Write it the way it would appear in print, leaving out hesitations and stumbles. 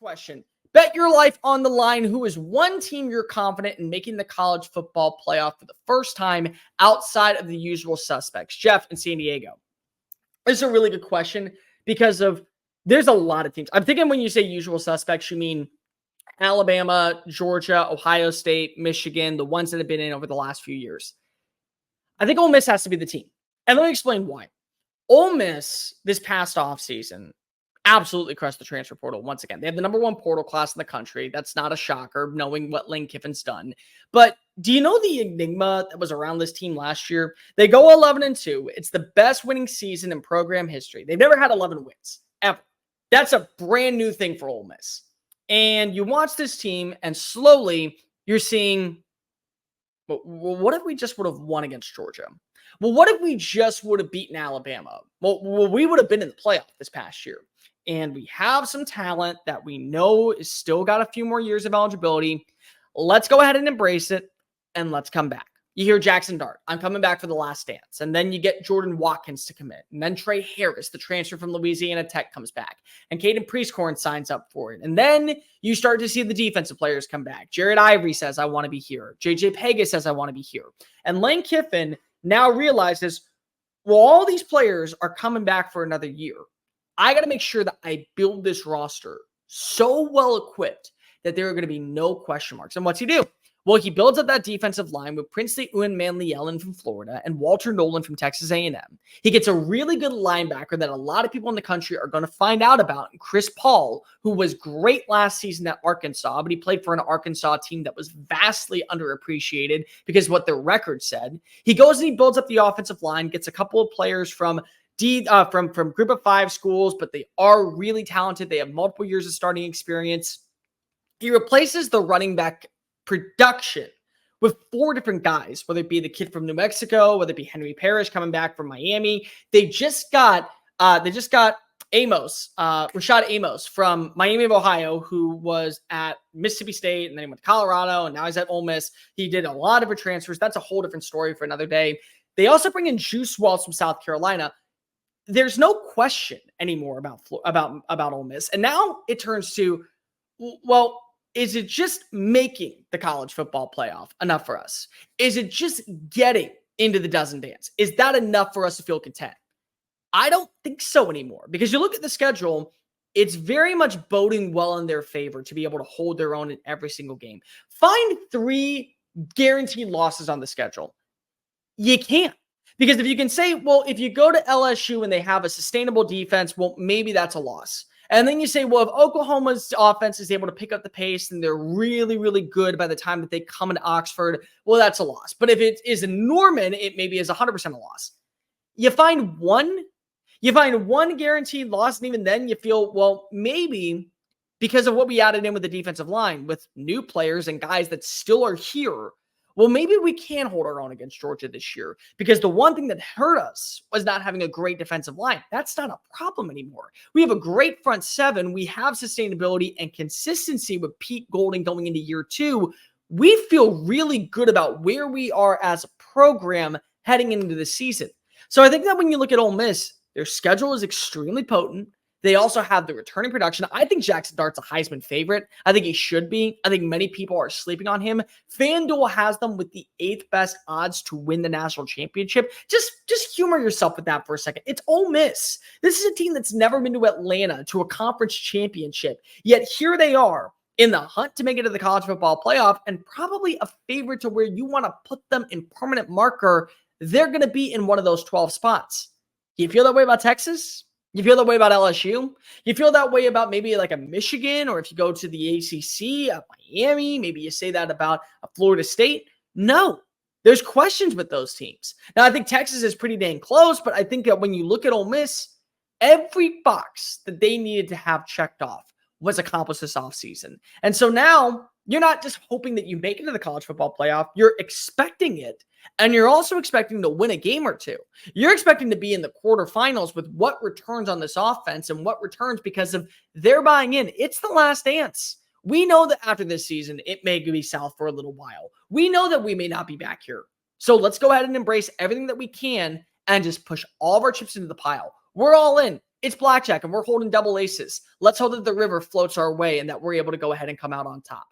question. Bet your life on the line. Who is one team you're confident in making the college football playoff for the first time outside of the usual suspects? Jeff in San Diego. This is a really good question because there's a lot of teams. I'm thinking when you say usual suspects, you mean Alabama, Georgia, Ohio State, Michigan, the ones that have been in over the last few years. I think Ole Miss has to be the team. And let me explain why. Ole Miss this past offseason absolutely crushed the transfer portal once again. They have the number one portal class in the country. That's not a shocker, knowing what Lane Kiffin's done. But do you know the enigma that was around this team last year? They go 11-2. It's the best winning season in program history. They've never had 11 wins, ever. That's a brand new thing for Ole Miss. And you watch this team, and slowly you're seeing, well, what if we just would have won against Georgia? Well, what if we just would have beaten Alabama? Well, we would have been in the playoff this past year. And we have some talent that we know is still got a few more years of eligibility. Let's go ahead and embrace it, and let's come back. You hear Jackson Dart, I'm coming back for the last dance. And then you get Jordan Watkins to commit. And then Trey Harris, the transfer from Louisiana Tech, comes back. And Caden Prieskorn signs up for it. And then you start to see the defensive players come back. Jared Ivory says, I want to be here. JJ Pegas says, I want to be here. And Lane Kiffin now realizes, well, all these players are coming back for another year. I got to make sure that I build this roster so well equipped that there are going to be no question marks. And what's he do? Well, he builds up that defensive line with Princely Uwin-Manley-Ellen from Florida and Walter Nolan from Texas A&M. He gets a really good linebacker that a lot of people in the country are going to find out about, Chris Paul, who was great last season at Arkansas, but he played for an Arkansas team that was vastly underappreciated because of what their record said. He goes and he builds up the offensive line, gets a couple of players from group of five schools, but they are really talented. They have multiple years of starting experience. He replaces the running back production with four different guys, whether it be the kid from New Mexico, whether it be Henry Parrish coming back from Miami. They just got Amos, Rashad Amos from Miami of Ohio, who was at Mississippi State, and then he went to Colorado, and now he's at Ole Miss. He did a lot of transfers. That's a whole different story for another day. They also bring in Juice Walls from South Carolina. There's no question anymore about Ole Miss. And now it turns to, well, is it just making the college football playoff enough for us? Is it just getting into the dozen dance? Is that enough for us to feel content? I don't think so anymore, because you look at the schedule, it's very much boding well in their favor to be able to hold their own in every single game. Find 3 guaranteed losses on the schedule. You can't. Because if you can say, well, if you go to LSU and they have a sustainable defense, well, maybe that's a loss. And then you say, well, if Oklahoma's offense is able to pick up the pace and they're really, really good by the time that they come into Oxford, well, that's a loss. But if it is in Norman, it maybe is 100% a loss. You find one guaranteed loss, and even then you feel, well, maybe because of what we added in with the defensive line, with new players and guys that still are here, well, maybe we can hold our own against Georgia this year, because the one thing that hurt us was not having a great defensive line. That's not a problem anymore. We have a great front seven. We have sustainability and consistency with Pete Golding going into year 2. We feel really good about where we are as a program heading into the season. So I think that when you look at Ole Miss, their schedule is extremely potent. They also have the returning production. I think Jackson Dart's a Heisman favorite. I think he should be. I think many people are sleeping on him. FanDuel has them with the 8th best odds to win the national championship. Just humor yourself with that for a second. It's Ole Miss. This is a team that's never been to Atlanta, to a conference championship. Yet here they are in the hunt to make it to the college football playoff, and probably a favorite to where you want to put them in permanent marker. They're going to be in one of those 12 spots. You feel that way about Texas? You feel that way about LSU? You feel that way about maybe like a Michigan, or if you go to the ACC, Miami, maybe you say that about a Florida State? No, there's questions with those teams. Now, I think Texas is pretty dang close, but I think that when you look at Ole Miss, every box that they needed to have checked off was accomplished this offseason. And so now you're not just hoping that you make it to the college football playoff, you're expecting it. And you're also expecting to win a game or two. You're expecting to be in the quarterfinals with what returns on this offense and what returns because of their buying in. It's the last dance. We know that after this season, it may be south for a little while. We know that we may not be back here. So let's go ahead and embrace everything that we can and just push all of our chips into the pile. We're all in. It's blackjack and we're holding double aces. Let's hope that the river floats our way and that we're able to go ahead and come out on top.